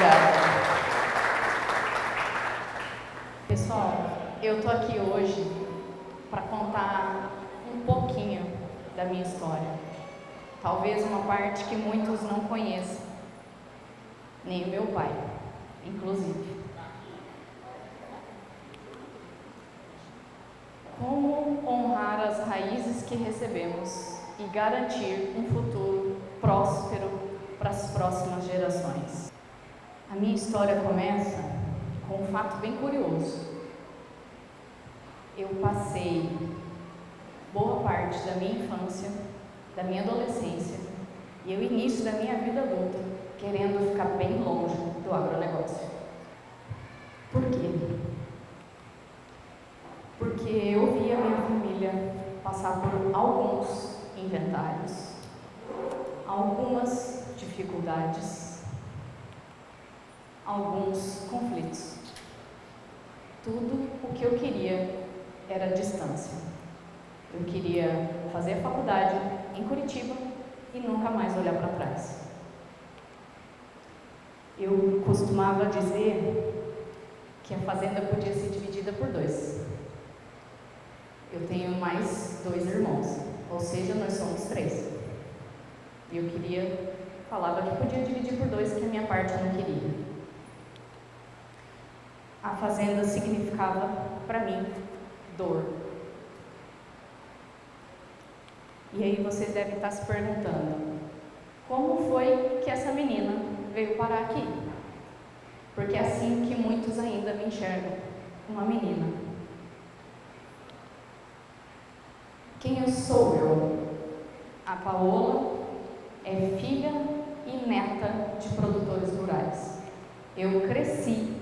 Obrigada. Pessoal, eu estou aqui hoje para contar um pouquinho da minha história. Talvez uma parte que muitos não conheçam, nem o meu pai, inclusive. Como honrar as raízes que recebemos e garantir um futuro próspero para as próximas gerações. A minha história começa com um fato bem curioso. Eu passei boa parte da minha infância, da minha adolescência e o início da minha vida adulta querendo ficar bem longe do agronegócio. Por quê? Porque eu via minha família passar por alguns inventários, algumas dificuldades, alguns conflitos. Tudo o que eu queria era distância. Eu queria fazer a faculdade em Curitiba e nunca mais olhar para trás. Eu costumava dizer que a fazenda podia ser dividida por 2. Eu tenho mais 2 irmãos, ou seja, nós somos 3. E eu falava que podia dividir por 2, que a minha parte eu não queria. A fazenda significava, para mim, dor. E aí vocês devem estar se perguntando, como foi que essa menina veio parar aqui? Porque é assim que muitos ainda me enxergam, uma menina. Quem eu sou? A Paola é filha e neta de produtores rurais. Eu cresci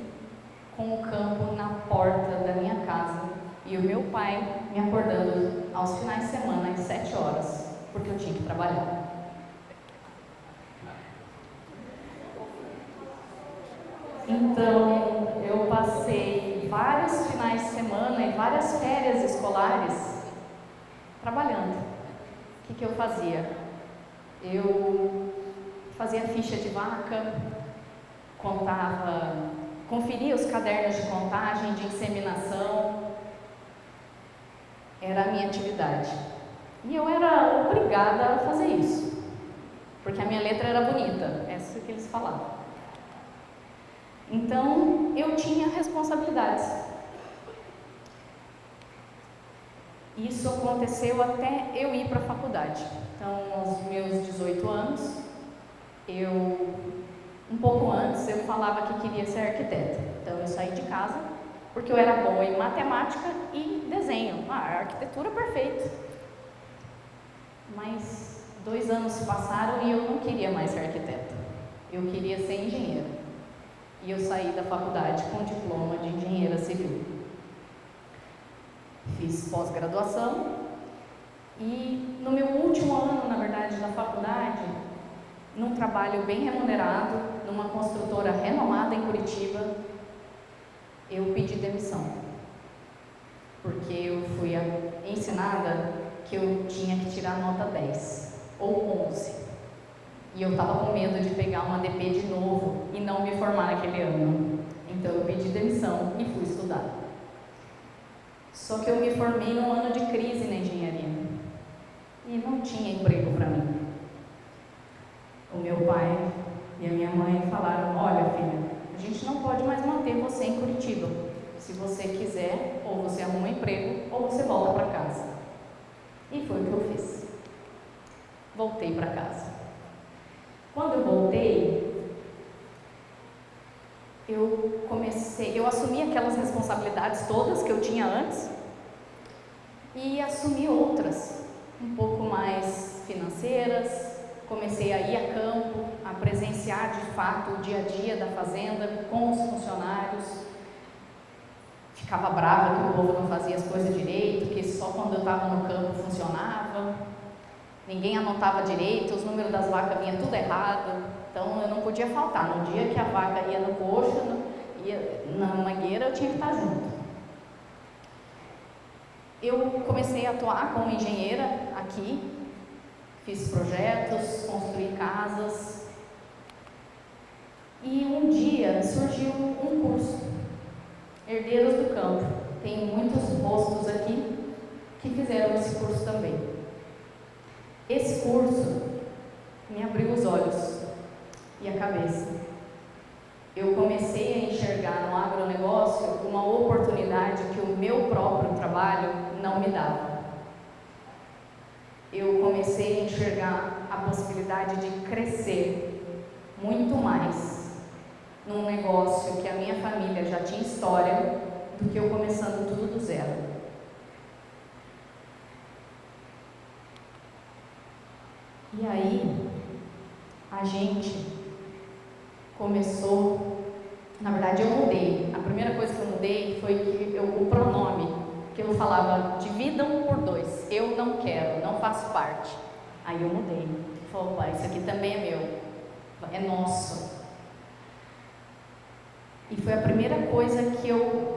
com o campo na porta da minha casa e o meu pai me acordando aos finais de semana às 7 horas, porque eu tinha que trabalhar. Então, eu passei vários finais de semana e várias férias escolares trabalhando. O que eu fazia? Eu fazia ficha de vaca, conferia os cadernos de contagem, de inseminação. Era a minha atividade. E eu era obrigada a fazer isso, porque a minha letra era bonita, é isso que eles falavam. Então, eu tinha responsabilidades. Isso aconteceu até eu ir para a faculdade. Então, aos meus 18 anos, um pouco antes, eu falava que queria ser arquiteta. Então, eu saí de casa, porque eu era boa em matemática e desenho. A arquitetura perfeita. Mas 2 anos se passaram e eu não queria mais ser arquiteta. Eu queria ser engenheira. E eu saí da faculdade com diploma de engenheira civil. Fiz pós-graduação e no meu último ano, na verdade, da faculdade, num trabalho bem remunerado, numa construtora renomada em Curitiba, eu pedi demissão. Porque eu fui ensinada que eu tinha que tirar nota 10 ou 11. E eu estava com medo de pegar uma DP de novo e não me formar naquele ano. Então eu pedi demissão e fui estudar. Só que eu me formei num ano de crise na engenharia e não tinha emprego para mim. O meu pai e a minha mãe falaram: olha, filha, a gente não pode mais manter você em Curitiba. Se você quiser, ou você arruma um emprego, ou você volta para casa. E foi o que eu fiz. Voltei para casa. Quando eu voltei, eu assumi aquelas responsabilidades todas que eu tinha antes e assumi outras, um pouco mais financeiras. Comecei a ir a campo, a presenciar de fato o dia a dia da fazenda com os funcionários. Ficava brava que o povo não fazia as coisas direito, que só quando eu estava no campo funcionava. Ninguém anotava direito, os números das vacas vinham tudo errado. Então eu não podia faltar. No dia que a vaca ia no coxo, ia na mangueira, eu tinha que estar junto. Eu comecei a atuar como engenheira aqui, fiz projetos, construí casas. E um dia surgiu um curso, Herdeiros do Campo. Tem muitos rostos aqui que fizeram esse curso também. Esse curso me abriu os olhos e a cabeça. Eu comecei a enxergar no agronegócio uma oportunidade que o meu próprio trabalho não me dava. Eu comecei a enxergar a possibilidade de crescer muito mais num negócio que a minha família já tinha história do que eu começando tudo do zero. E aí, a gente começou, na verdade eu mudei. A primeira coisa que eu mudei foi que o pronome, que eu falava, dividam por 2, eu não quero, não faço parte. Aí eu mudei, falei, opa, isso aqui também é meu, é nosso. E foi a primeira coisa que eu,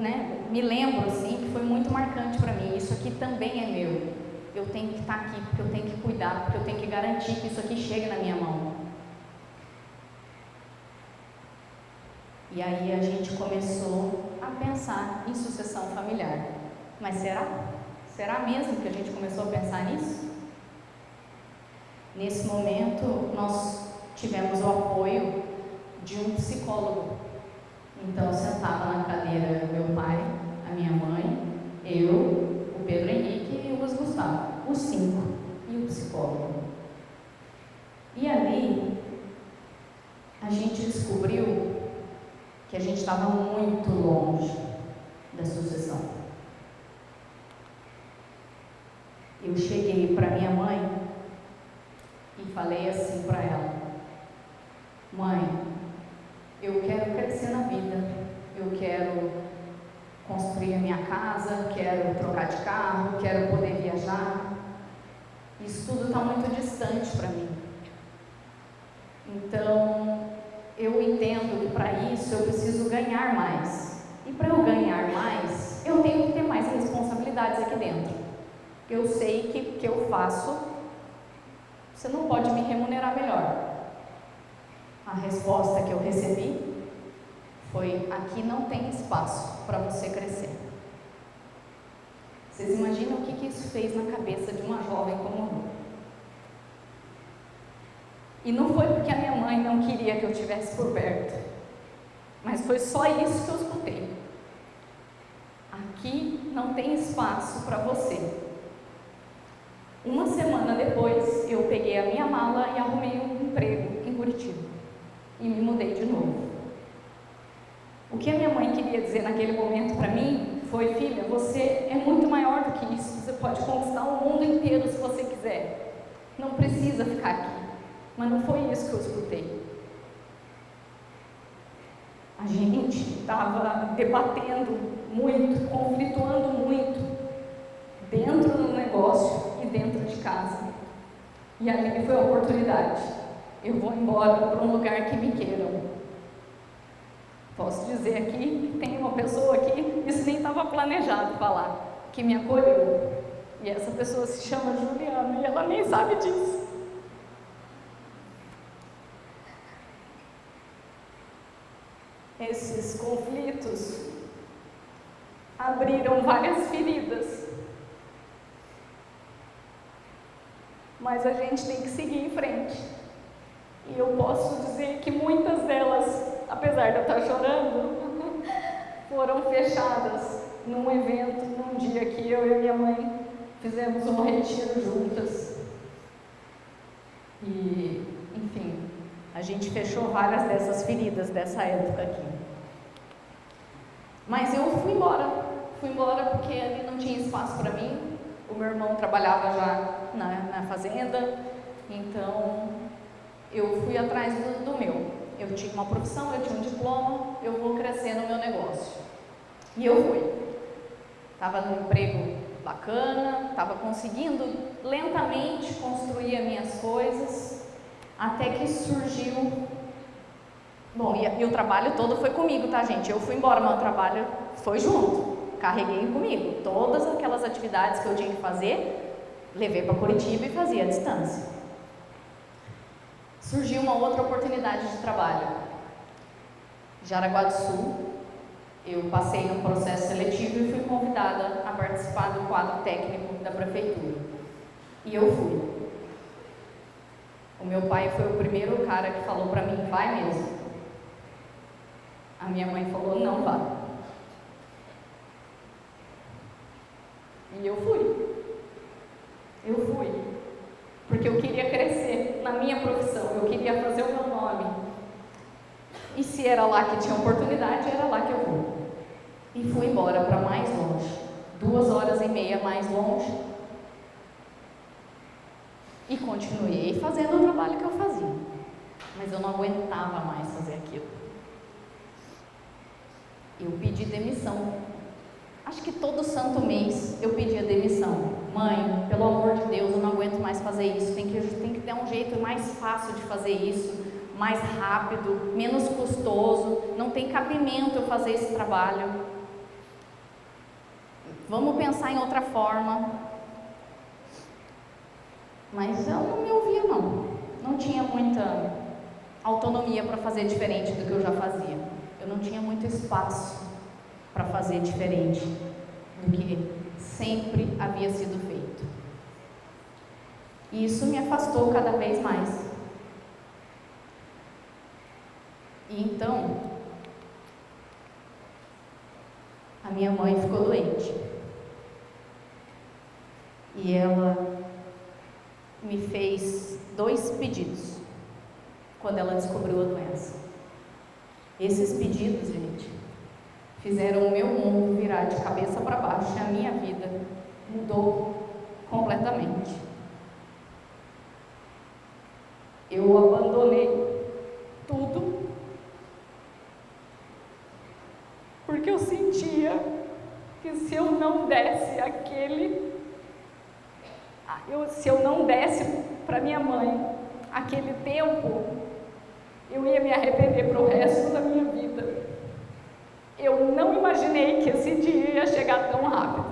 me lembro assim, que foi muito marcante para mim, isso aqui também é meu. Eu tenho que estar aqui, porque eu tenho que cuidar, porque eu tenho que garantir que isso aqui chegue na minha mão. E aí a gente começou a pensar em sucessão familiar. Mas será? Será mesmo que a gente começou a pensar nisso? Nesse momento, nós tivemos o apoio de um psicólogo. Então, sentava na cadeira meu pai, a minha mãe, eu, o Pedro Henrique e o Luiz Gustavo, os 5, e o psicólogo. E ali, a gente descobriu que a gente estava muito longe da sucessão. Eu cheguei para minha mãe e falei assim para ela: mãe, eu quero crescer na vida, eu quero construir a minha casa, quero trocar de carro, quero poder viajar. Isso tudo está muito distante para mim. Então, eu entendo que para isso eu preciso ganhar mais. E para eu ganhar mais, eu tenho que ter mais responsabilidades aqui dentro. Eu sei que o que eu faço, você não pode me remunerar melhor. A resposta que eu recebi foi: aqui não tem espaço para você crescer. Vocês imaginam o que isso fez na cabeça de uma jovem como eu? E não foi porque a minha mãe não queria que eu estivesse por perto, mas foi só isso que eu escutei. Aqui não tem espaço para você. Uma semana depois, eu peguei a minha mala e arrumei um emprego em Curitiba. E me mudei de novo. O que a minha mãe queria dizer naquele momento para mim foi: filha, você é muito maior do que isso, você pode conquistar o mundo inteiro se você quiser. Não precisa ficar aqui. Mas não foi isso que eu escutei. A gente estava debatendo muito, conflituando muito, dentro do negócio e dentro de casa. E ali foi a oportunidade. Eu vou embora para um lugar que me queiram. Posso dizer aqui que tem uma pessoa aqui, isso nem estava planejado falar, que me acolheu. E essa pessoa se chama Juliana e ela nem sabe disso. Esses conflitos abriram várias feridas, mas a gente tem que seguir em frente. E eu posso dizer que muitas delas, apesar de eu estar chorando, foram fechadas num evento, num dia que eu e minha mãe fizemos um retiro juntas. E, enfim, a gente fechou várias dessas feridas dessa época aqui. Mas eu fui embora porque ali não tinha espaço para mim. O meu irmão trabalhava já na fazenda, então eu fui atrás do meu. Eu tinha uma profissão, eu tinha um diploma, eu vou crescer no meu negócio. E eu fui. Estava num emprego bacana, estava conseguindo lentamente construir as minhas coisas, até que surgiu... Bom, e o trabalho todo foi comigo, tá, gente? Eu fui embora, mas o trabalho foi junto. Carreguei comigo. Todas aquelas atividades que eu tinha que fazer, levei para Curitiba e fazia à distância. Surgiu uma outra oportunidade de trabalho. Jaraguá do Sul. Eu passei no processo seletivo e fui convidada a participar do quadro técnico da prefeitura. E eu fui. O meu pai foi o primeiro cara que falou para mim, vai mesmo. A minha mãe falou, não vá. E eu fui. Porque eu queria crescer na minha profissão, eu queria fazer o meu nome. E se era lá que tinha oportunidade, era lá que eu vou. E fui embora para mais longe, 2h30 mais longe. E continuei fazendo o trabalho que eu fazia. Mas eu não aguentava mais fazer aquilo. Eu pedi demissão. Acho que todo santo mês eu pedia demissão. Mãe, pelo amor de Deus, eu não aguento mais fazer isso. Tem que ter um jeito mais fácil de fazer isso, mais rápido, menos custoso. Não tem cabimento eu fazer esse trabalho. Vamos pensar em outra forma. Mas ela não me ouvia, não. Não tinha muita autonomia para fazer diferente do que eu já fazia. Eu não tinha muito espaço para fazer diferente do que sempre havia sido feito. E isso me afastou cada vez mais. E então, a minha mãe ficou doente. E ela me fez 2 pedidos quando ela descobriu a doença. Esses pedidos, gente, fizeram o meu mundo virar de cabeça para baixo e a minha vida mudou completamente. Eu abandonei tudo porque eu sentia que se eu não desse se eu não desse para minha mãe aquele tempo, eu ia me arrepender para o resto da minha vida. Eu não imaginei que esse dia ia chegar tão rápido.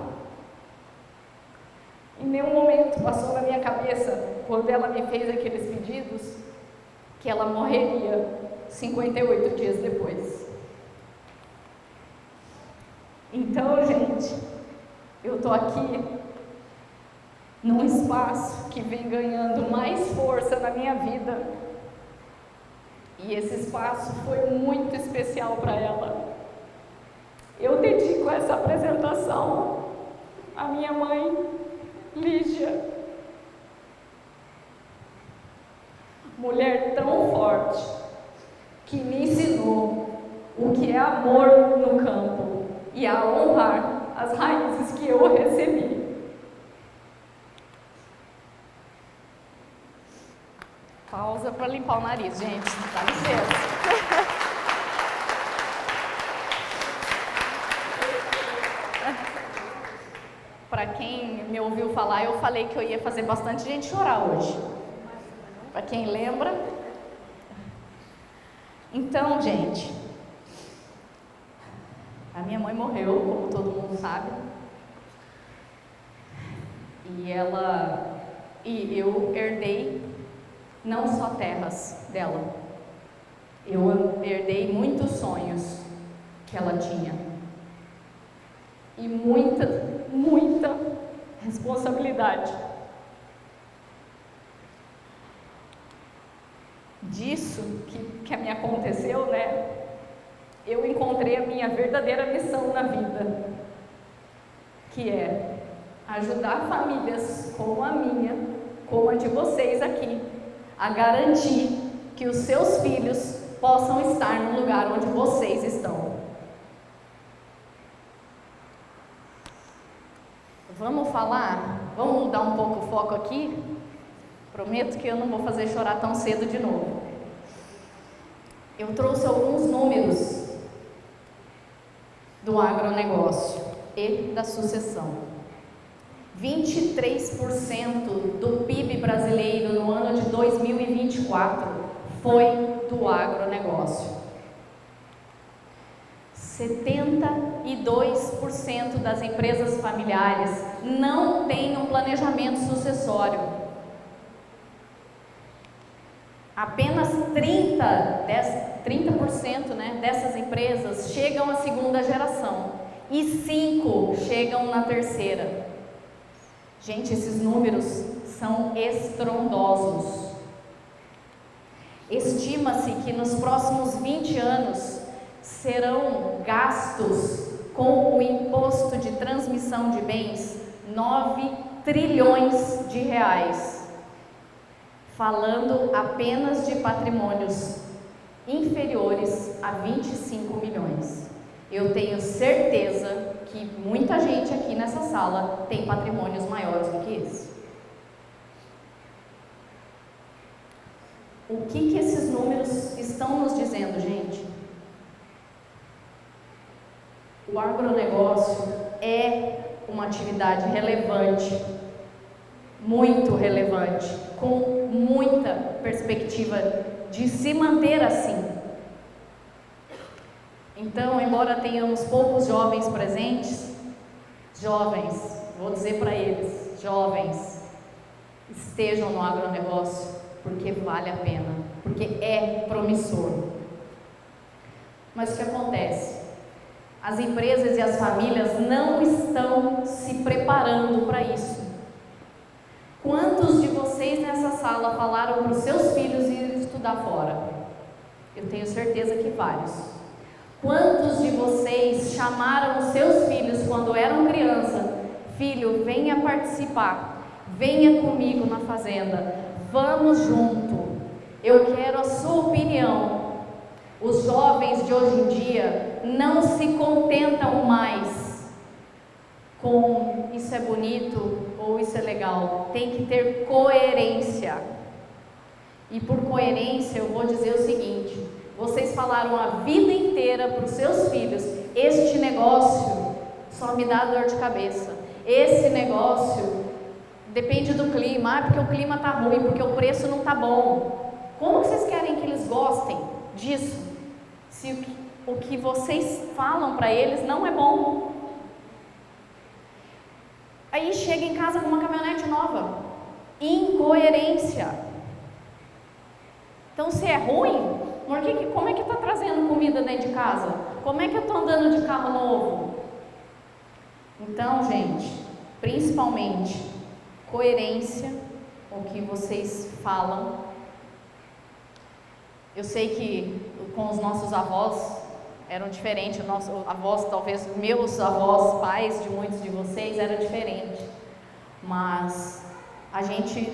Em nenhum momento passou na minha cabeça, quando ela me fez aqueles pedidos, que ela morreria 58 dias depois. Então, gente, eu estou aqui num espaço que vem ganhando mais força na minha vida. E esse espaço foi muito especial para ela. Eu dedico essa apresentação à minha mãe, Lígia. Mulher tão forte, que me ensinou o que é amor no campo e a honrar as raízes que eu recebi. Pausa para limpar o nariz, gente. Dá licença. Para quem me ouviu falar, eu falei que eu ia fazer bastante gente chorar hoje. Para quem lembra. Então, gente, a minha mãe morreu, como todo mundo sabe. E eu herdei não só terras dela, eu herdei muitos sonhos que ela tinha e muita responsabilidade. Disso que me aconteceu, né? Eu encontrei a minha verdadeira missão na vida, que é ajudar famílias como a minha, como a de vocês aqui, a garantir que os seus filhos possam estar no lugar onde vocês estão. Vamos vamos mudar um pouco o foco aqui? Prometo que eu não vou fazer chorar tão cedo de novo. Eu trouxe alguns números do agronegócio e da sucessão. 23% do PIB brasileiro no ano de 2024 foi do agronegócio. 72% das empresas familiares não têm um planejamento sucessório. Apenas 30%, né, dessas empresas chegam à segunda geração e 5 chegam na terceira. Gente, esses números são estrondosos. Estima-se que nos próximos 20 anos serão gastos com o imposto de transmissão de bens 9 trilhões de reais, falando apenas de patrimônios inferiores a 25 milhões. Eu tenho certeza que muita gente aqui nessa sala tem patrimônios maiores do que esse. O que esses números estão nos dizendo, gente? O agronegócio é uma atividade relevante, muito relevante, com muita perspectiva de se manter assim. Então, embora tenhamos poucos jovens presentes, jovens, vou dizer para eles, jovens, estejam no agronegócio, porque vale a pena, porque é promissor. Mas o que acontece? As empresas e as famílias não estão se preparando para isso. Quantos de vocês nessa sala falaram para os seus filhos ir estudar fora? Eu tenho certeza que vários. Quantos de vocês chamaram os seus filhos quando eram criança? Filho, venha participar, venha comigo na fazenda, vamos junto, eu quero a sua opinião. Os jovens de hoje em dia não se contentam mais com isso é bonito ou isso é legal, tem que ter coerência. E por coerência eu vou dizer o seguinte: vocês falaram a vida inteira para os seus filhos, este negócio só me dá dor de cabeça, esse negócio depende do clima, porque o clima está ruim, porque o preço não está bom. Como vocês querem que eles gostem disso, se o que vocês falam para eles não é bom? Aí chega em casa com uma caminhonete nova, incoerência. Então, se é ruim, como é que está trazendo comida dentro de casa? Como é que eu estou andando de carro novo? Então, gente, principalmente coerência, o que vocês falam. Eu sei que com os nossos avós eram diferentes, nossos avós, talvez meus avós, pais de muitos de vocês, era diferente, mas a gente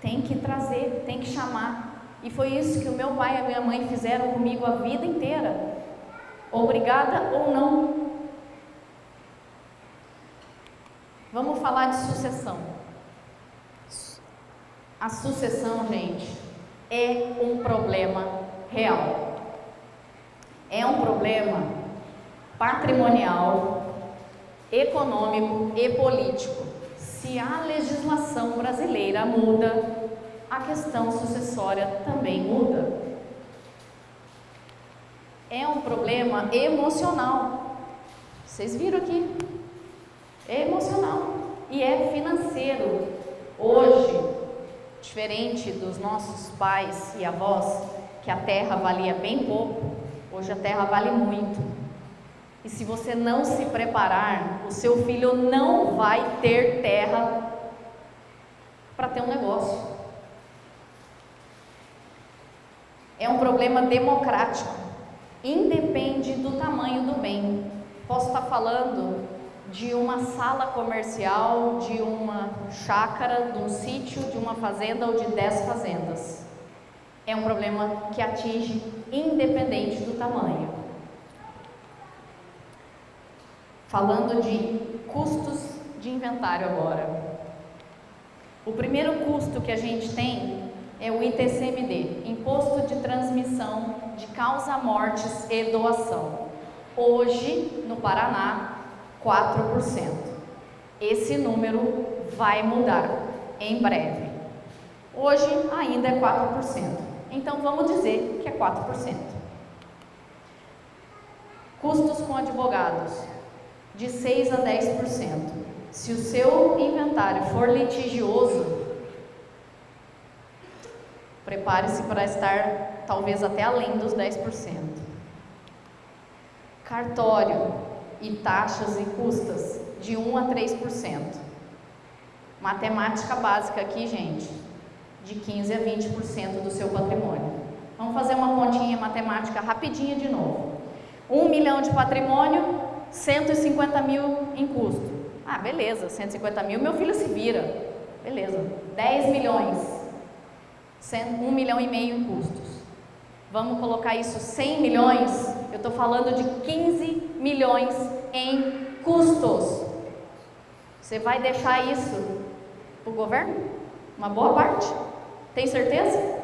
tem que trazer, tem que chamar, e foi isso que o meu pai e a minha mãe fizeram comigo a vida inteira, obrigada ou não. Vamos falar de sucessão. A sucessão, gente, é um problema real. É um problema patrimonial, econômico e político. Se a legislação brasileira muda, a questão sucessória também muda. É um problema emocional. Vocês viram aqui? É emocional e é financeiro. Hoje, diferente dos nossos pais e avós, que a terra valia bem pouco, hoje a terra vale muito. E se você não se preparar, o seu filho não vai ter terra para ter um negócio. É um problema democrático, independe do tamanho do bem. Posso estar falando de uma sala comercial, de uma chácara, de um sítio, de uma fazenda ou de 10 fazendas. É um problema que atinge independente do tamanho. Falando de custos de inventário agora. O primeiro custo que a gente tem é o ITCMD, Imposto de Transmissão de Causa Mortes e Doação. Hoje, no Paraná, 4%. Esse número vai mudar em breve. Hoje ainda é 4%. Então vamos dizer que é 4%. Custos com advogados, de 6 a 10%. Se o seu inventário for litigioso, Prepare-se para estar talvez até além dos 10%. Cartório e taxas e custas de 1 a 3%. Matemática básica aqui, gente, de 15 a 20% do seu patrimônio. Vamos fazer uma continha matemática rapidinha de novo. 1 milhão de patrimônio, 150 mil em custo. Ah, beleza, 150 mil, meu filho se vira. Beleza, 10 milhões, 1 milhão e meio em custos. Vamos colocar isso 100 milhões, eu estou falando de 15 milhões em custos. Você vai deixar isso para o governo? Uma boa parte? Tem certeza?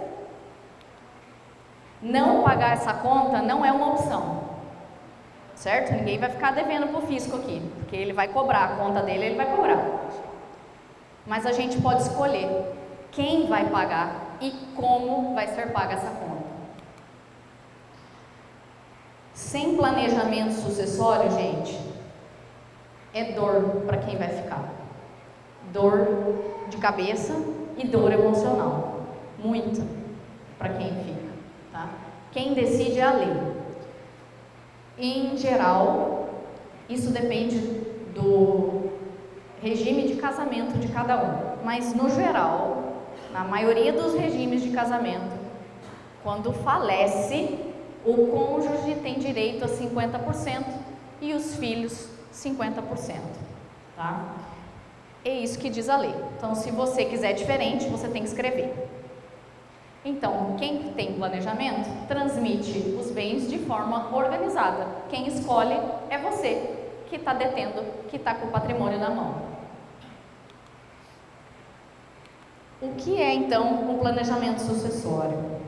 Não pagar essa conta não é uma opção, certo? Ninguém vai ficar devendo para o fisco aqui, porque ele vai cobrar, a conta dele ele vai cobrar. Mas a gente pode escolher quem vai pagar e como vai ser paga essa conta. Sem planejamento sucessório, gente, é dor para quem vai ficar. Dor de cabeça e dor emocional. Muita para quem fica, tá? Quem decide é a lei. Em geral, isso depende do regime de casamento de cada um. Mas no geral, na maioria dos regimes de casamento, quando falece, o cônjuge tem direito a 50% e os filhos 50%, tá? É isso que diz a lei. Então, se você quiser diferente, você tem que escrever. Então, quem tem planejamento, transmite os bens de forma organizada. Quem escolhe é você, que está detendo, que está com o patrimônio na mão. O que é, então, um planejamento sucessório?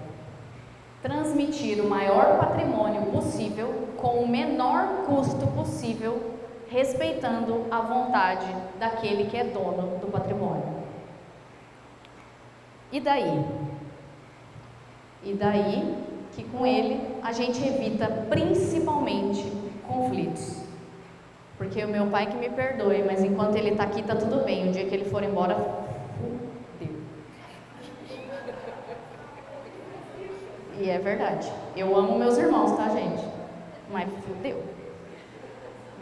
Transmitir o maior patrimônio possível com o menor custo possível, respeitando a vontade daquele que é dono do patrimônio. E daí? E daí que com ele a gente evita principalmente conflitos. Porque o meu pai que me perdoe, mas enquanto ele está aqui está tudo bem. O dia que ele for embora, fudeu. E é verdade. Eu amo meus irmãos, tá, gente? Mas fudeu.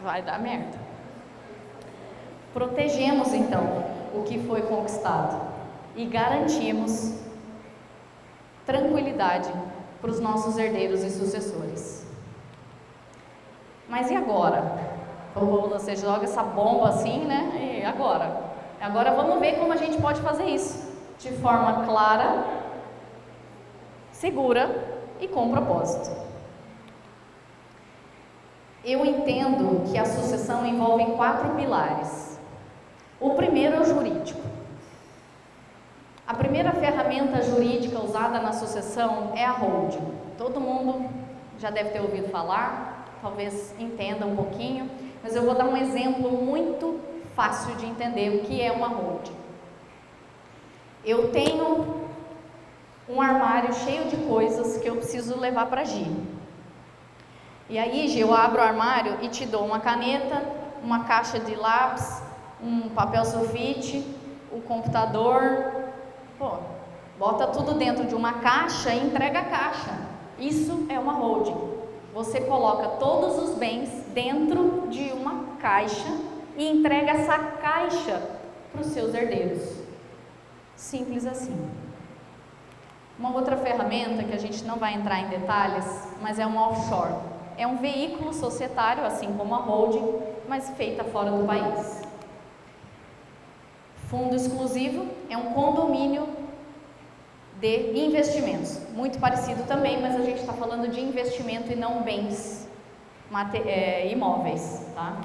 Vai dar merda. Protegemos então o que foi conquistado e garantimos tranquilidade para os nossos herdeiros e sucessores. Mas e agora? Quando você joga essa bomba assim, né? E agora? Agora vamos ver como a gente pode fazer isso de forma clara, segura e com propósito. Eu entendo que a sucessão envolve 4 pilares. O primeiro é o jurídico. A primeira ferramenta jurídica usada na sucessão é a holding. Todo mundo já deve ter ouvido falar, talvez entenda um pouquinho, mas eu vou dar um exemplo muito fácil de entender o que é uma holding. Eu tenho um armário cheio de coisas que eu preciso levar para Gi. E aí, Gi, eu abro o armário e te dou uma caneta, uma caixa de lápis, um papel sulfite, o computador. Pô, bota tudo dentro de uma caixa e entrega a caixa. Isso é uma holding. Você coloca todos os bens dentro de uma caixa e entrega essa caixa para os seus herdeiros. Simples assim. Uma outra ferramenta que a gente não vai entrar em detalhes, mas é um offshore. É um veículo societário, assim como a holding, mas feita fora do país. Fundo exclusivo é um condomínio de investimentos, muito parecido também, mas a gente está falando de investimento e não bens imóveis, tá?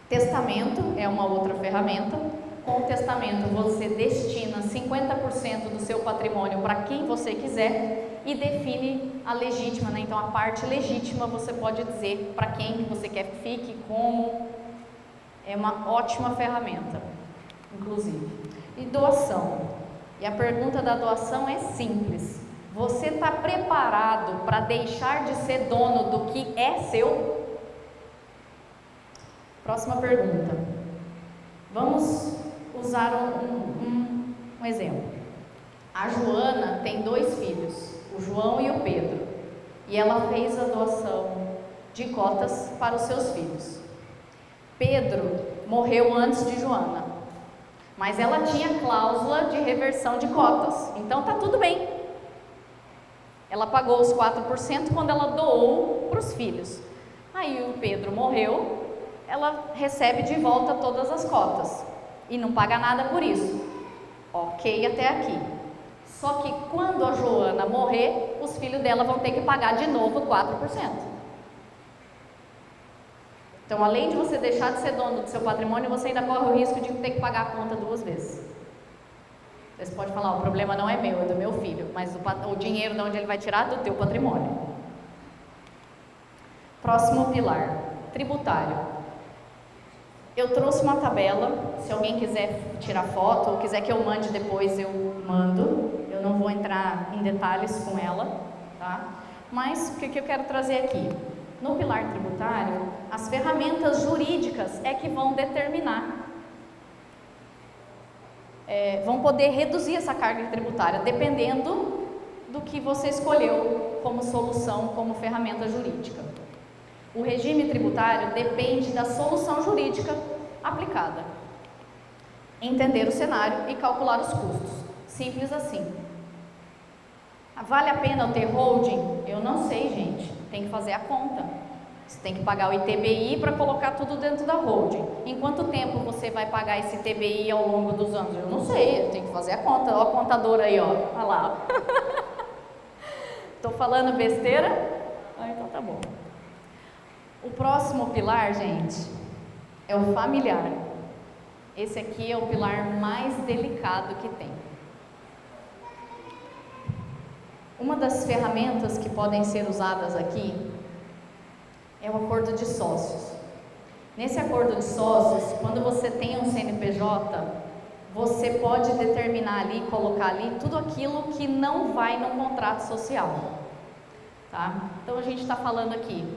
Testamento é uma outra ferramenta. Com o testamento você destina 50% do seu patrimônio para quem você quiser e define a legítima, né? Então a parte legítima você pode dizer para quem você quer que fique, como. É uma ótima ferramenta, inclusive. E doação. E a pergunta da doação é simples. Você está preparado para deixar de ser dono do que é seu? Próxima pergunta. Vamos usar um exemplo. A Joana tem 2 filhos, o João e o Pedro, e ela fez a doação de cotas para os seus filhos. Pedro morreu antes de Joana, mas ela tinha cláusula de reversão de cotas, então tá tudo bem. Ela pagou os 4% quando ela doou para os filhos. Aí o Pedro morreu, ela recebe de volta todas as cotas e não paga nada por isso. Ok até aqui. Só que quando a Joana morrer, os filhos dela vão ter que pagar de novo 4%. Então, além de você deixar de ser dono do seu patrimônio, você ainda corre o risco de ter que pagar a conta 2 vezes. Você pode falar, o problema não é meu, é do meu filho, mas o dinheiro de onde ele vai tirar? Do teu patrimônio. Próximo pilar, tributário. Eu trouxe uma tabela, se alguém quiser tirar foto ou quiser que eu mande depois, eu mando. Eu não vou entrar em detalhes com ela, tá? Mas o que eu quero trazer aqui? No pilar tributário, as ferramentas jurídicas é que vão determinar, vão poder reduzir essa carga tributária, dependendo do que você escolheu como solução, como ferramenta jurídica. O regime tributário depende da solução jurídica aplicada. Entender o cenário e calcular os custos. Simples assim. Vale a pena eu ter holding? Eu não sei, gente. Tem que fazer a conta. Você tem que pagar o ITBI para colocar tudo dentro da holding. Em quanto tempo você vai pagar esse ITBI ao longo dos anos? Eu não sei, eu tenho que fazer a conta. Olha a contadora aí, ó. Olha lá. Estou falando besteira? Ah, então tá bom. O próximo pilar, gente, é o familiar. Esse aqui é o pilar mais delicado que tem. Uma das ferramentas que podem ser usadas aqui é o acordo de sócios. Nesse acordo de sócios, quando você tem um CNPJ, você pode determinar ali, colocar ali tudo aquilo que não vai no contrato social, tá? Então a gente está falando aqui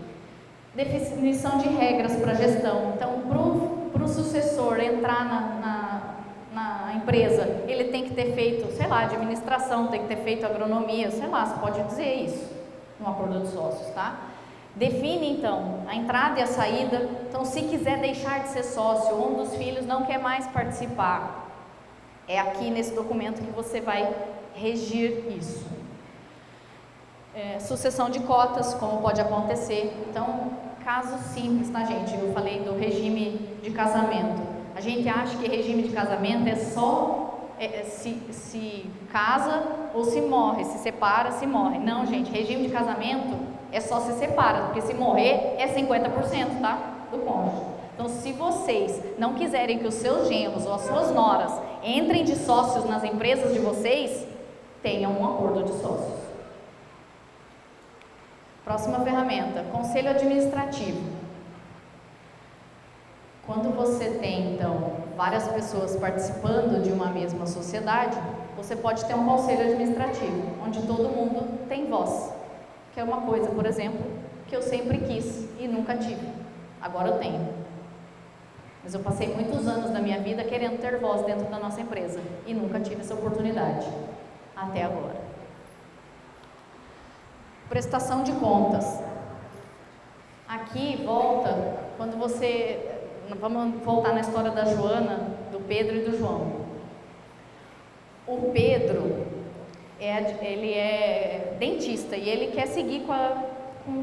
definição de regras para gestão. Então, para o sucessor entrar na empresa, ele tem que ter feito, sei lá, administração, tem que ter feito agronomia, sei lá, você pode dizer isso no acordo de sócios, tá? Define, então, a entrada e a saída. Então, se quiser deixar de ser sócio, um dos filhos não quer mais participar, é aqui nesse documento que você vai regir isso. Sucessão de cotas, como pode acontecer. Então, caso simples, tá, gente? Eu falei do regime de casamento. A gente acha que regime de casamento é só se casa ou se morre, se separa, se morre. Não, gente, regime de casamento é só se separa, porque se morrer é 50%, tá? Do cônjuge. Então, se vocês não quiserem que os seus genros ou as suas noras entrem de sócios nas empresas de vocês, tenham um acordo de sócios. Próxima ferramenta, conselho administrativo. Quando você tem, então, várias pessoas participando de uma mesma sociedade, você pode ter um conselho administrativo, onde todo mundo tem voz. Que é uma coisa, por exemplo, que eu sempre quis e nunca tive. Agora eu tenho. Mas eu passei muitos anos da minha vida querendo ter voz dentro da nossa empresa e nunca tive essa oportunidade, até agora. Prestação de contas. Aqui volta, quando você... Vamos voltar na história da Joana, do Pedro e do João. O Pedro, ele é dentista e ele quer seguir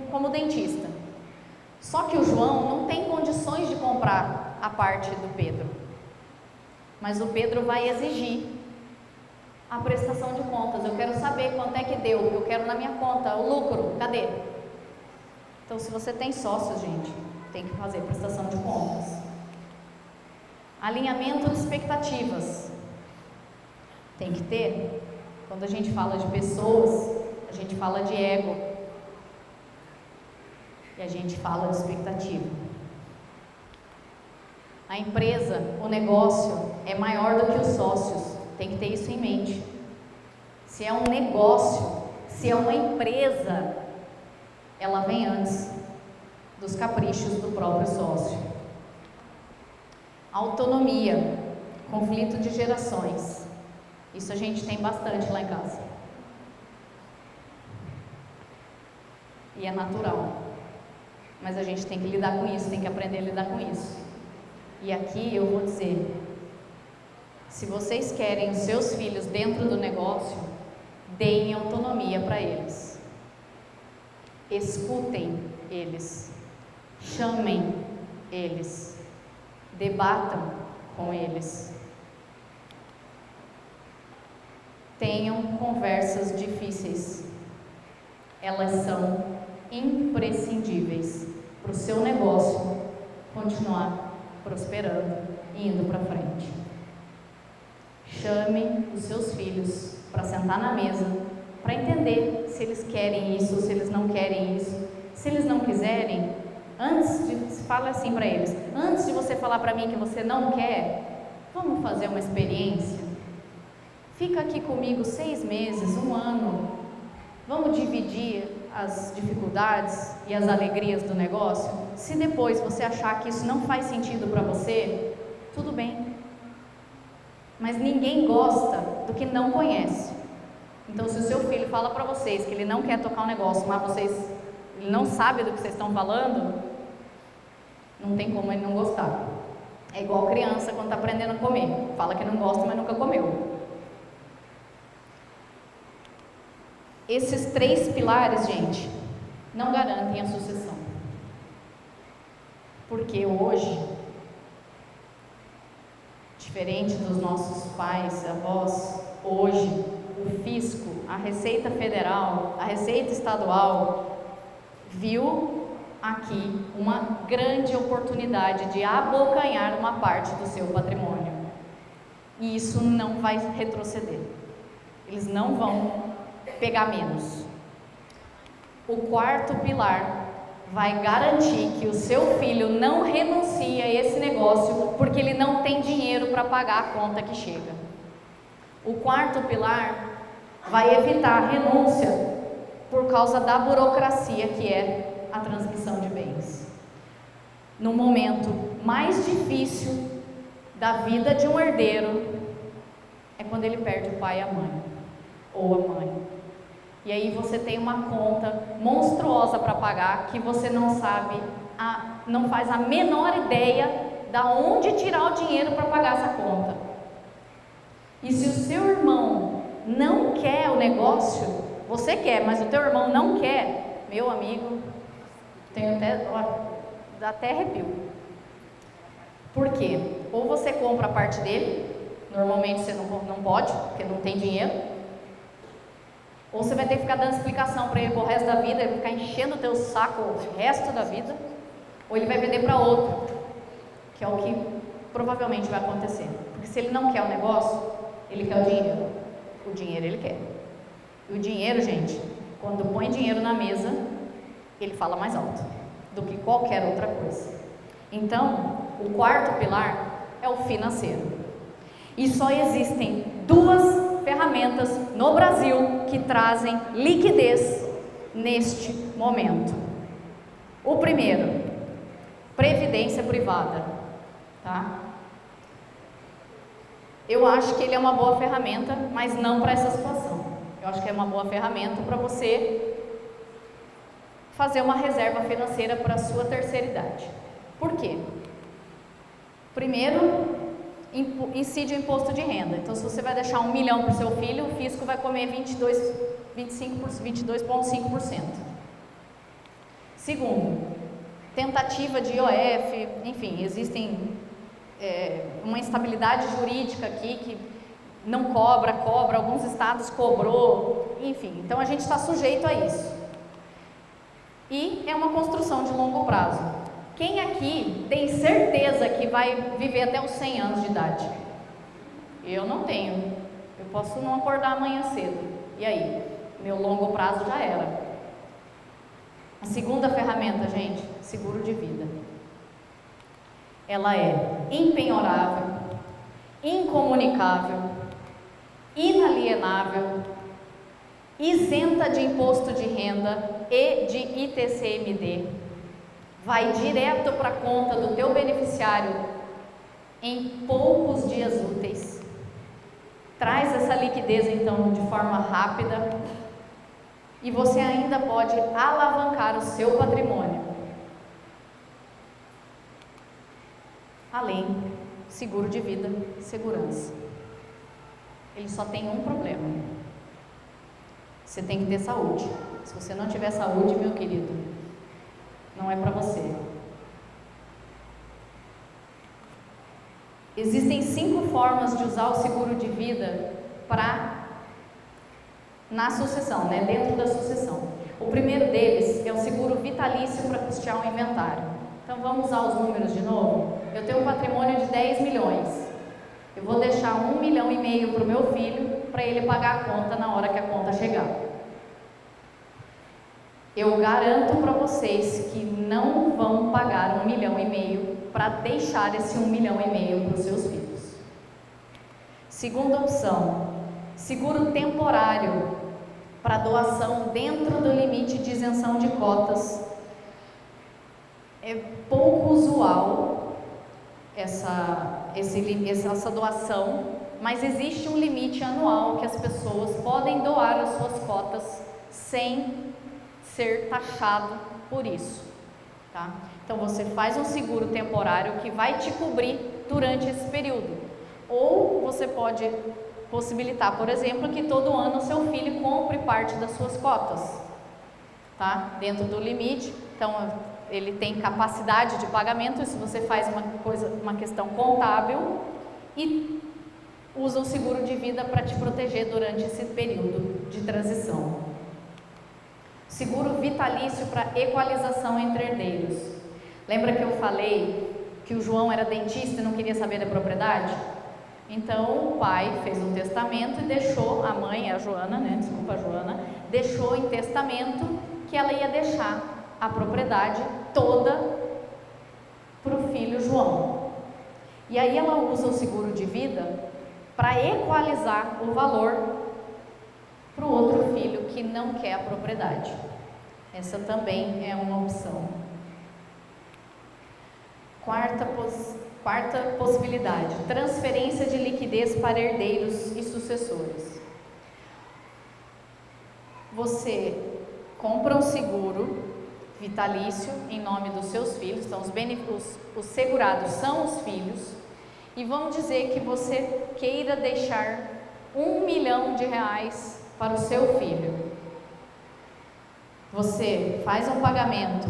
como dentista. Só que o João não tem condições de comprar a parte do Pedro. Mas o Pedro vai exigir a prestação de contas. Eu quero saber quanto é que deu, eu quero na minha conta, o lucro, cadê? Então, se você tem sócios, gente, tem que fazer prestação de contas. Alinhamento de expectativas. Tem que ter. Quando a gente fala de pessoas, a gente fala de ego. E a gente fala de expectativa. A empresa, o negócio é maior do que os sócios. Tem que ter isso em mente. Se é um negócio, se é uma empresa, ela vem antes dos caprichos do próprio sócio. Autonomia, conflito de gerações. Isso a gente tem bastante lá em casa. E é natural. Mas a gente tem que lidar com isso, tem que aprender a lidar com isso. E aqui eu vou dizer, se vocês querem os seus filhos dentro do negócio, deem autonomia para eles. Escutem eles. Chamem eles. Debatam com eles. Tenham conversas difíceis. Elas são imprescindíveis para o seu negócio continuar prosperando e indo para frente. Chame os seus filhos para sentar na mesa, para entender se eles querem isso, se eles não querem isso. Se eles não quiserem, fala assim para eles: antes de você falar para mim que você não quer, vamos fazer uma experiência? Fica aqui comigo 6 meses, 1 ano, vamos dividir as dificuldades e as alegrias do negócio. Se depois você achar que isso não faz sentido para você, tudo bem. Mas ninguém gosta do que não conhece. Então, se o seu filho fala para vocês que ele não quer tocar um negócio, mas ele não sabe do que vocês estão falando, não tem como ele não gostar. É igual criança quando está aprendendo a comer. Fala que não gosta, mas nunca comeu. Esses 3 pilares, gente, não garantem a sucessão. Porque hoje, diferente dos nossos pais, avós, hoje o fisco, a Receita Federal, a Receita Estadual, viu aqui uma grande oportunidade de abocanhar uma parte do seu patrimônio. E isso não vai retroceder. Eles não vão pegar menos. O 4º pilar vai garantir que o seu filho não renuncie a esse negócio porque ele não tem dinheiro para pagar a conta que chega. O 4º pilar vai evitar a renúncia por causa da burocracia que é a transmissão de bens. No momento mais difícil da vida de um herdeiro é quando ele perde o pai e a mãe, ou a mãe. E aí você tem uma conta monstruosa para pagar que você não sabe, não faz a menor ideia de onde tirar o dinheiro para pagar essa conta. E se o seu irmão não quer o negócio, você quer, mas o teu irmão não quer, meu amigo, dá até arrepio. Por quê? Ou você compra a parte dele, normalmente você não pode, porque não tem dinheiro. Ou você vai ter que ficar dando explicação para ele pro resto da vida, ele vai ficar enchendo o teu saco o resto da vida, ou ele vai vender para outro, que é o que provavelmente vai acontecer. Porque se ele não quer o negócio, ele quer o dinheiro. O dinheiro ele quer. E o dinheiro, gente, quando põe dinheiro na mesa, ele fala mais alto do que qualquer outra coisa. Então, o 4º pilar é o financeiro. E só existem 2 ferramentas no Brasil que trazem liquidez neste momento. O primeiro, previdência privada, tá? Eu acho que ele é uma boa ferramenta, mas não para essa situação. Eu acho que é uma boa ferramenta para você fazer uma reserva financeira para a sua terceira idade. Por quê? Primeiro, incide o imposto de renda. Então, se você vai deixar 1 milhão para o seu filho, o fisco vai comer 22,5%. Segundo, tentativa de IOF, enfim, existem uma instabilidade jurídica aqui que não cobra, alguns estados cobrou, enfim, então a gente está sujeito a isso. E é uma construção de longo prazo. Quem aqui tem certeza que vai viver até os 100 anos de idade? Eu não tenho. Eu posso não acordar amanhã cedo. E aí? Meu longo prazo já era. A segunda ferramenta, gente, seguro de vida. Ela é impenhorável, incomunicável, inalienável, isenta de imposto de renda e de ITCMD. Vai direto para a conta do teu beneficiário em poucos dias úteis. traz essa liquidez então de forma rápida e você ainda pode alavancar o seu patrimônio. Além, seguro de vida, segurança. Ele só tem um problema: você tem que ter saúde. Se você não tiver saúde, meu querido, não é para você. Existem 5 formas de usar o seguro de vida na sucessão, né? Dentro da sucessão. O primeiro deles é o seguro vitalício para custear um inventário. Então vamos usar os números de novo. Eu tenho um patrimônio de 10 milhões. Eu vou deixar 1,5 milhão para o meu filho, para ele pagar a conta na hora que a conta chegar. Eu garanto para vocês que não vão pagar 1,5 milhão para deixar esse 1,5 milhão para os seus filhos. Segunda opção, seguro temporário para doação dentro do limite de isenção de cotas. É pouco usual essa doação, mas existe um limite anual que as pessoas podem doar as suas cotas sem ser taxado por isso, tá? Então você faz um seguro temporário que vai te cobrir durante esse período, ou você pode possibilitar, por exemplo, que todo ano o seu filho compre parte das suas cotas, tá? Dentro do limite. Então ele tem capacidade de pagamento, se você faz uma questão contábil e usa o seguro de vida para te proteger durante esse período de transição. Seguro vitalício para equalização entre herdeiros. Lembra que eu falei que o João era dentista e não queria saber da propriedade? Então o pai fez um testamento e deixou, a mãe, a Joana, deixou em testamento que ela ia deixar a propriedade toda para o filho João. E aí ela usa o seguro de vida para equalizar o valor para o outro filho que não quer a propriedade. Essa também é uma opção. Quarta possibilidade, transferência de liquidez para herdeiros e sucessores. Você compra um seguro vitalício em nome dos seus filhos, então os segurados são os filhos, e vamos dizer que você queira deixar R$1 milhão para o seu filho. Você faz um pagamento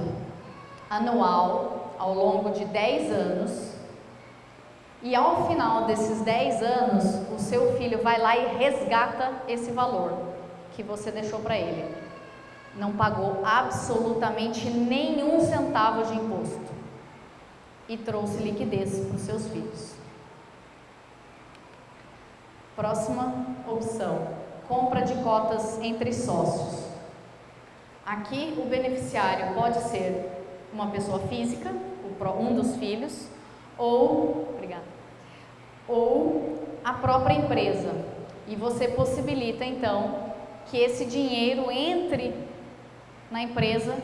anual ao longo de 10 anos e ao final desses 10 anos o seu filho vai lá e resgata esse valor que você deixou para ele. Não pagou absolutamente nenhum centavo de imposto e trouxe liquidez para os seus filhos. Próxima opção, compra de cotas entre sócios. Aqui o beneficiário pode ser uma pessoa física, um dos filhos, ou a própria empresa. E você possibilita então que esse dinheiro entre na empresa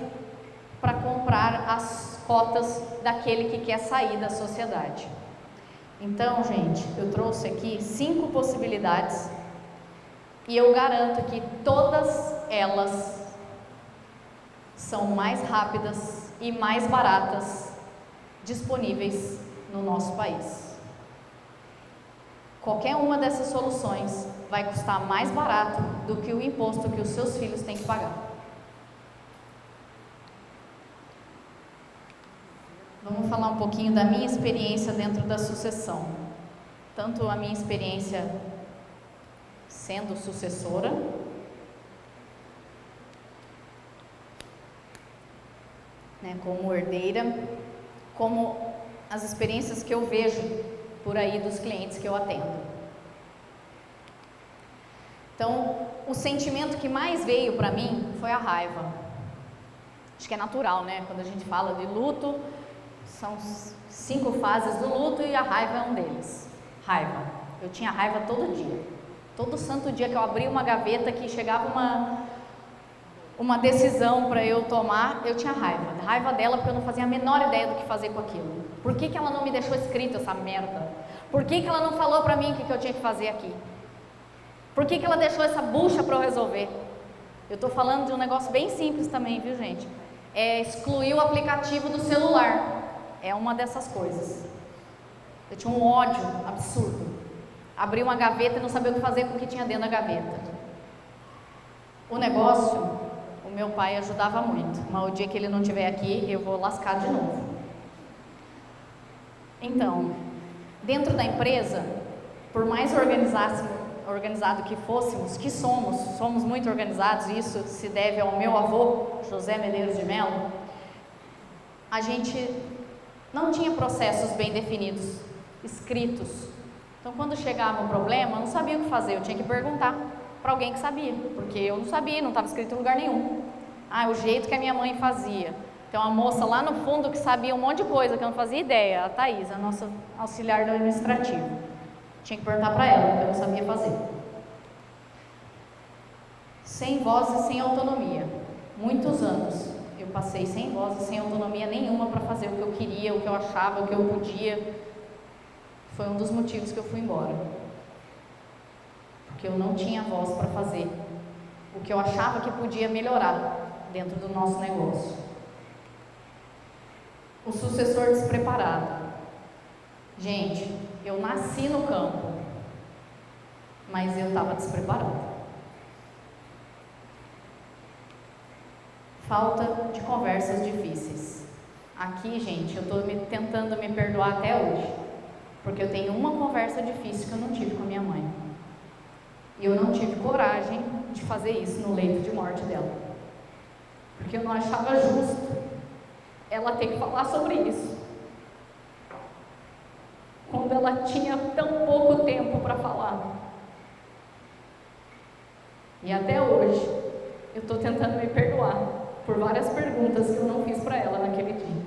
para comprar as cotas daquele que quer sair da sociedade. Então, gente, eu trouxe aqui 5 possibilidades e eu garanto que todas elas são mais rápidas e mais baratas disponíveis no nosso país. Qualquer uma dessas soluções vai custar mais barato do que o imposto que os seus filhos têm que pagar. Vamos falar um pouquinho da minha experiência dentro da sucessão. Tanto a minha experiência sendo sucessora, né, como herdeira, como as experiências que eu vejo por aí dos clientes que eu atendo. Então, o sentimento que mais veio para mim foi a raiva. Acho que é natural, né? Quando a gente fala de luto, são 5 fases do luto e a raiva é um deles. Raiva. Eu tinha raiva todo dia. Todo santo dia que eu abria uma gaveta, que chegava uma decisão para eu tomar, eu tinha raiva. Raiva dela porque eu não fazia a menor ideia do que fazer com aquilo. Por que ela não me deixou escrito essa merda? Por que ela não falou para mim o que eu tinha que fazer aqui? Por que ela deixou essa bucha para eu resolver? Eu estou falando de um negócio bem simples também, viu, gente? É excluir o aplicativo do celular. É uma dessas coisas. Eu tinha um ódio absurdo. Abri uma gaveta e não sabia o que fazer com o que tinha dentro da gaveta. O negócio, o meu pai ajudava muito, mas o dia que ele não estiver aqui, eu vou lascar de novo. Então, dentro da empresa, por mais organizado que fôssemos, que somos muito organizados, e isso se deve ao meu avô, José Medeiros de Mello, a gente não tinha processos bem definidos, escritos. Então, quando chegava um problema, eu não sabia o que fazer, eu tinha que perguntar para alguém que sabia, porque eu não sabia, não estava escrito em lugar nenhum. O jeito que a minha mãe fazia. Tem uma moça lá no fundo que sabia um monte de coisa, que eu não fazia ideia, a Thaís, a nossa auxiliar do administrativo. Tinha que perguntar para ela, porque eu não sabia fazer. Sem voz e sem autonomia. Muitos anos eu passei sem voz e sem autonomia nenhuma para fazer o que eu queria, o que eu achava, o que eu podia. Foi um dos motivos que eu fui embora. Porque eu não tinha voz para fazer o que eu achava que podia melhorar dentro do nosso negócio. O sucessor despreparado. Gente, eu nasci no campo, mas eu estava despreparada. Falta de conversas difíceis. Aqui, gente, eu estou tentando me perdoar até hoje, porque eu tenho uma conversa difícil que eu não tive com a minha mãe. E eu não tive coragem de fazer isso no leito de morte dela, porque eu não achava justo ela ter que falar sobre isso, quando ela tinha tão pouco tempo para falar. E até hoje, eu estou tentando me perdoar por várias perguntas que eu não fiz para ela naquele dia.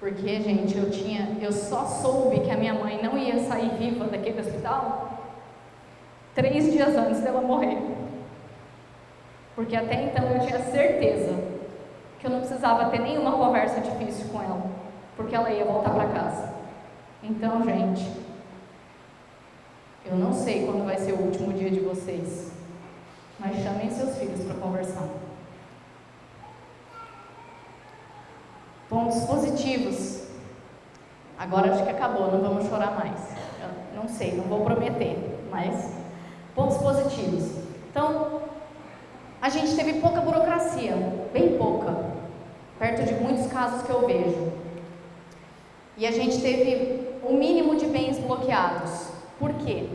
Porque, gente, eu só soube que a minha mãe não ia sair viva daquele hospital 3 dias antes dela morrer. Porque até então eu tinha certeza que eu não precisava ter nenhuma conversa difícil com ela, porque ela ia voltar para casa. Então, gente, eu não sei quando vai ser o último dia de vocês, mas chamem seus filhos para conversar. Pontos positivos. Agora acho que acabou, não vamos chorar mais. Eu não sei, não vou prometer, mas pontos positivos. Então, a gente teve pouca burocracia, bem pouca, perto de muitos casos que eu vejo. E a gente teve o mínimo de bens bloqueados. Por quê?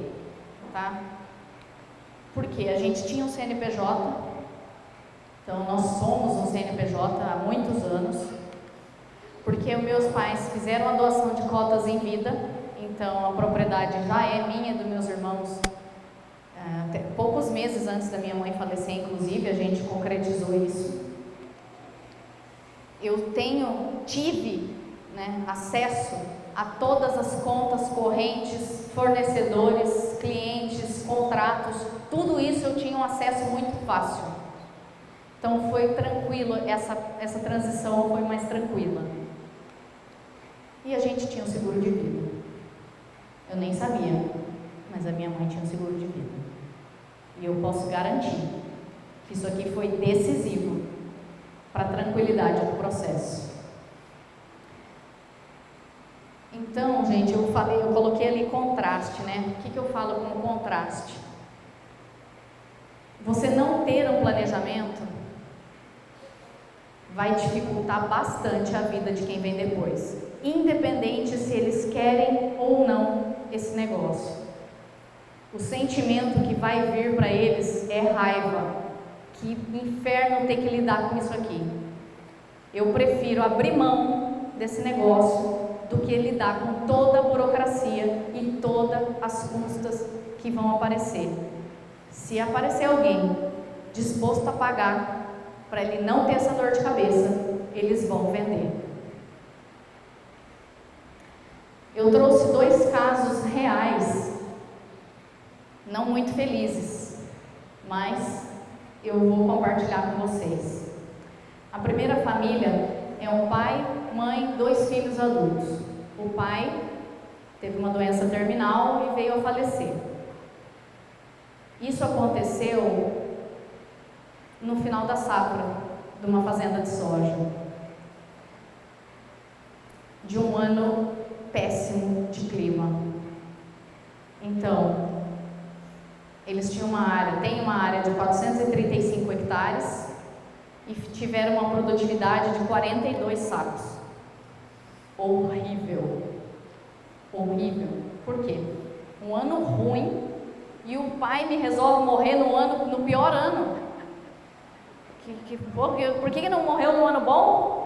Porque a gente tinha um CNPJ, então nós somos um CNPJ há muitos anos, porque os meus pais fizeram a doação de cotas em vida, então a propriedade já é minha e dos meus irmãos. Até poucos meses antes da minha mãe falecer, inclusive, a gente concretizou isso. Eu tive acesso a todas as contas correntes, fornecedores, clientes, contratos, tudo isso eu tinha um acesso muito fácil. Então foi tranquilo, essa transição foi mais tranquila. E a gente tinha um seguro de vida. Eu nem sabia, mas a minha mãe tinha um seguro de vida. E eu posso garantir que isso aqui foi decisivo para a tranquilidade do processo. Então, gente, eu coloquei ali contraste, né? O que eu falo com contraste? Você não ter um planejamento vai dificultar bastante a vida de quem vem depois, independente se eles querem ou não esse negócio. O sentimento que vai vir para eles é raiva. Que inferno ter que lidar com isso aqui. Eu prefiro abrir mão desse negócio do que lidar com toda a burocracia e todas as custas que vão aparecer. Se aparecer alguém disposto a pagar para ele não ter essa dor de cabeça, eles vão vender. Eu trouxe 2 casos reais, não muito felizes, mas eu vou compartilhar com vocês. A primeira família é um pai, mãe, 2 filhos adultos. O pai Teve uma doença terminal e veio a falecer. Isso aconteceu no final da safra de uma fazenda de soja, de um ano péssimo de clima. Então, eles tinham tem uma área de 435 hectares e tiveram uma produtividade de 42 sacos. Horrível. Horrível. Por quê? Um ano ruim e o pai me resolve morrer no pior ano. Por que não morreu no ano bom?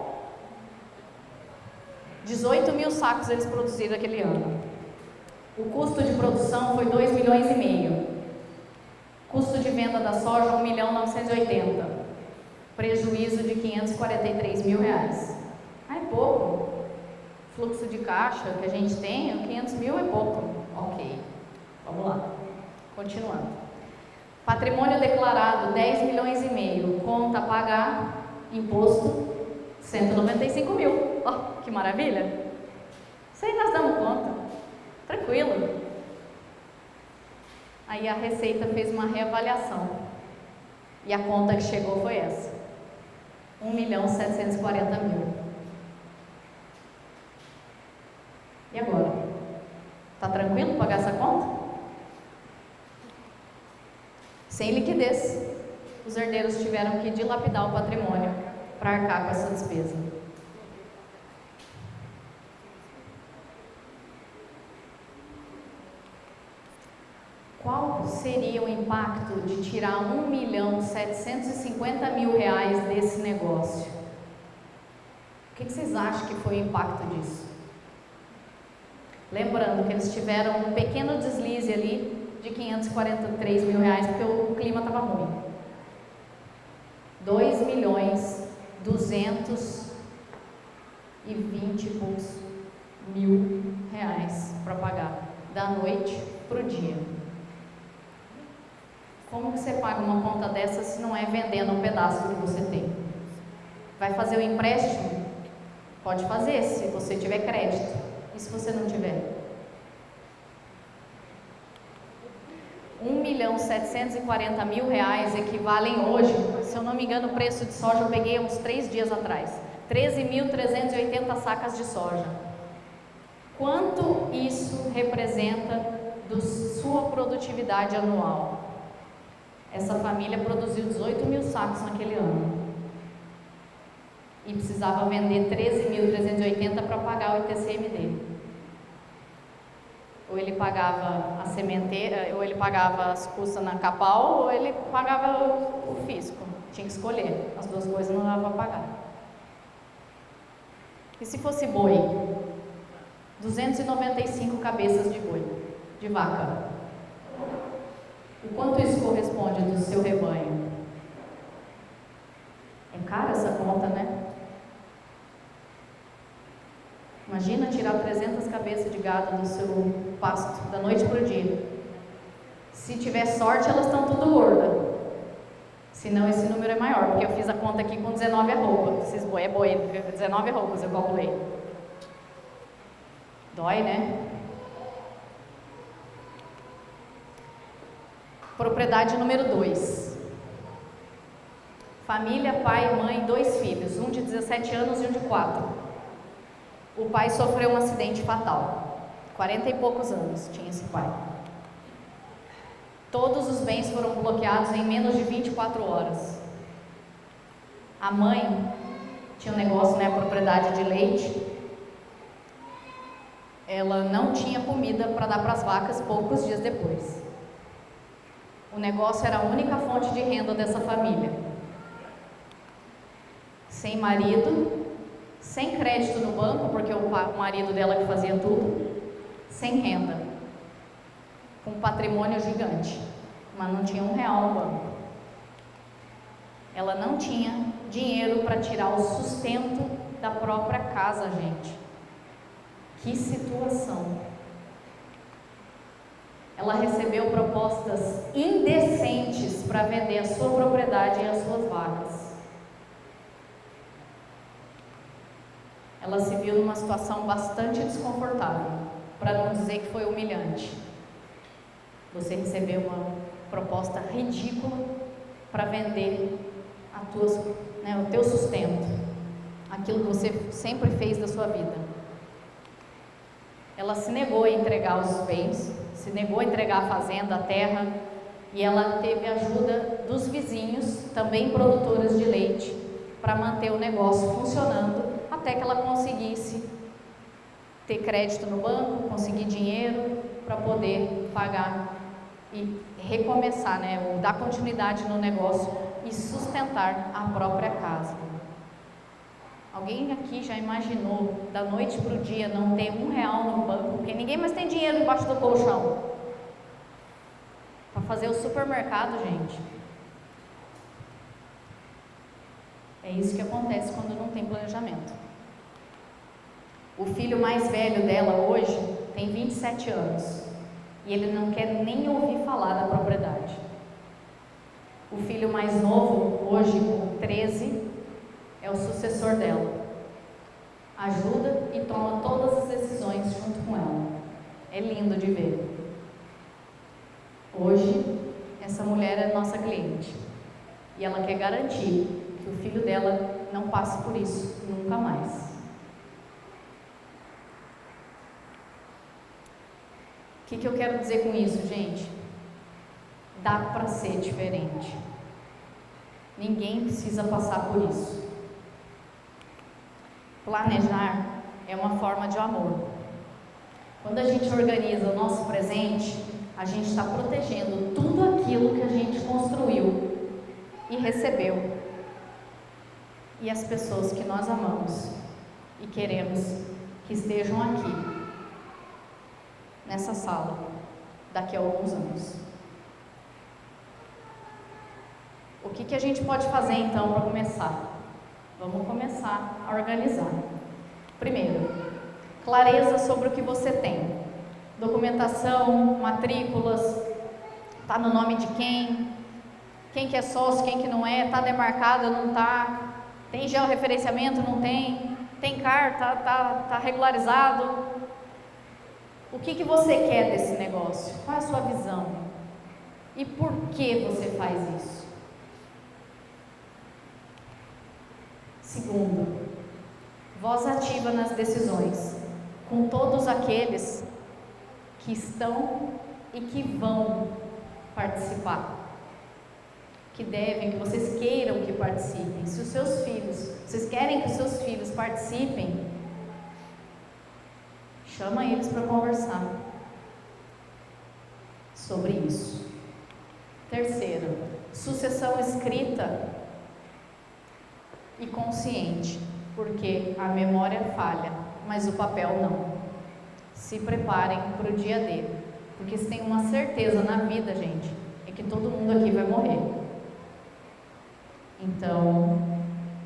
18 mil sacos eles produziram aquele ano. O custo de produção foi 2,5 milhões. Custo de venda da soja, 1.980.000. Prejuízo de 543 mil reais. É pouco. Fluxo de caixa que a gente tem, 500 mil é pouco. Ok, vamos lá. Continuando. Patrimônio declarado, 10,5 milhões. Conta a pagar, imposto, 195 mil. Oh, que maravilha! Isso aí nós damos conta. Tranquilo. Aí a Receita fez uma reavaliação. E a conta que chegou foi essa. 1.740.000. E agora? Tá tranquilo pagar essa conta? Sem liquidez. Os herdeiros tiveram que dilapidar o patrimônio para arcar com essa despesa. Qual seria o impacto de tirar 1.750.000 reais desse negócio? O que vocês acham que foi o impacto disso? Lembrando que eles tiveram um pequeno deslize ali de 543 mil reais, porque o clima estava ruim. 2.220 e poucos mil reais para pagar, da noite para o dia. Como que você paga uma conta dessa se não é vendendo um pedaço que você tem? Vai fazer o empréstimo? Pode fazer, se você tiver crédito. E se você não tiver? 1.740.000 reais equivalem hoje, se eu não me engano, o preço de soja eu peguei uns 3 dias atrás, 13.380 sacas de soja. Quanto isso representa da sua produtividade anual? Essa família produziu 18 mil sacos naquele ano e precisava vender 13.380 para pagar o ITCMD. Ou ele pagava a sementeira, ou ele pagava as custas na Capal, ou ele pagava o fisco. Tinha que escolher. As duas coisas não dava para pagar. E se fosse boi? 295 cabeças de boi, de vaca. O quanto isso corresponde do seu rebanho? É cara essa conta, né? Imagina tirar 300 cabeças de gado do seu pasto, da noite para o dia. Se tiver sorte, elas estão tudo gordas. Senão esse número é maior, porque eu fiz a conta aqui com 19 arrobas. Esses boi é boi, 19 arrobas eu calculei. Dói, né? Propriedade número 2. Família, pai, mãe, 2 filhos, um de 17 anos e um de 4. O pai sofreu um acidente fatal. 40 e poucos anos tinha esse pai. Todos os bens foram bloqueados em menos de 24 horas. A mãe tinha um negócio, né, propriedade de leite. Ela não tinha comida para dar para as vacas poucos dias depois. O negócio era a única fonte de renda dessa família. Sem marido, sem crédito no banco, porque o marido dela que fazia tudo, sem renda, com um patrimônio gigante, mas não tinha R$1 no banco. Ela não tinha dinheiro para tirar o sustento da própria casa, gente. Que situação! Ela recebeu propostas indecentes para vender a sua propriedade e as suas vacas. Ela se viu numa situação bastante desconfortável. para não dizer que foi humilhante. Você recebeu uma proposta ridícula para vender o teu sustento, aquilo que você sempre fez da sua vida. Ela se negou a entregar os bens, se negou a entregar a fazenda, a terra, e ela teve a ajuda dos vizinhos, também produtores de leite, para manter o negócio funcionando, até que ela conseguisse ter crédito no banco, conseguir dinheiro para poder pagar e recomeçar, ou dar continuidade no negócio e sustentar a própria casa. Alguém aqui já imaginou da noite para o dia não ter R$1 no banco, porque ninguém mais tem dinheiro embaixo do colchão para fazer o supermercado, gente? É isso que acontece quando não tem planejamento. O filho mais velho dela hoje tem 27 anos e ele não quer nem ouvir falar da propriedade. O filho mais novo, hoje com 13, é o sucessor dela. Ajuda e toma todas as decisões junto com ela. É lindo de ver. Hoje, essa mulher é nossa cliente e ela quer garantir que o filho dela não passe por isso nunca mais. O que eu quero dizer com isso, gente? Dá para ser diferente. Ninguém precisa passar por isso. Planejar é uma forma de amor. Quando a gente organiza o nosso presente, a gente está protegendo tudo aquilo que a gente construiu e recebeu. E as pessoas que nós amamos e queremos que estejam aqui, nessa sala, daqui a alguns anos. O que a gente pode fazer então para começar? Vamos começar a organizar. Primeiro, clareza sobre o que você tem. Documentação, matrículas, está no nome de quem que é sócio, quem que não é, está demarcado, não está, tem georreferenciamento, não tem carta, está regularizado. O que você quer desse negócio? Qual é a sua visão? E por que você faz isso? Segundo, voz ativa nas decisões, com todos aqueles que estão e que vão participar, que vocês queiram que participem. Se os seus filhos, vocês querem que os seus filhos participem, chama eles para conversar sobre isso. Terceiro, sucessão escrita e consciente, porque a memória falha, mas o papel não. Se preparem para o dia D, porque se tem uma certeza na vida, gente, é que todo mundo aqui vai morrer. Então,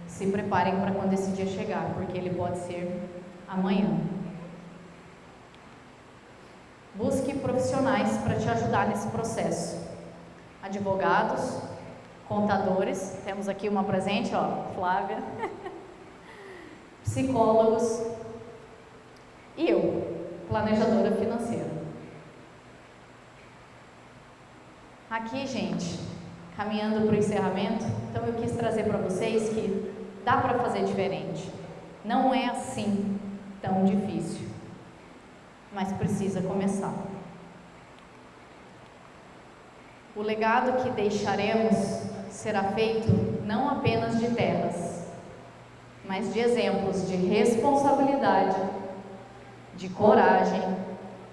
se preparem para quando esse dia chegar, porque ele pode ser amanhã. Busque profissionais para te ajudar nesse processo. Advogados, contadores, temos aqui uma presente, Flávia, psicólogos e eu, planejadora financeira. Aqui, gente, caminhando para o encerramento, então eu quis trazer para vocês que dá para fazer diferente. Não é assim tão difícil, mas precisa começar. O legado que deixaremos será feito não apenas de terras, mas de exemplos de responsabilidade, de coragem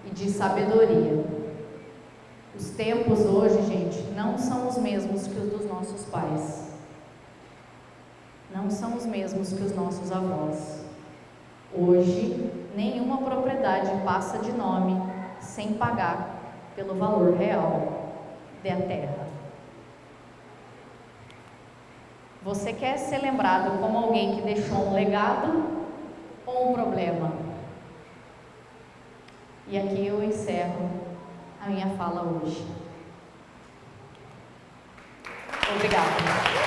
e de sabedoria. Os tempos hoje, gente, não são os mesmos que os dos nossos pais. Não são os mesmos que os nossos avós. Hoje, nenhuma propriedade passa de nome sem pagar pelo valor real da terra. Você quer ser lembrado como alguém que deixou um legado ou um problema? E aqui eu encerro a minha fala hoje. Obrigada.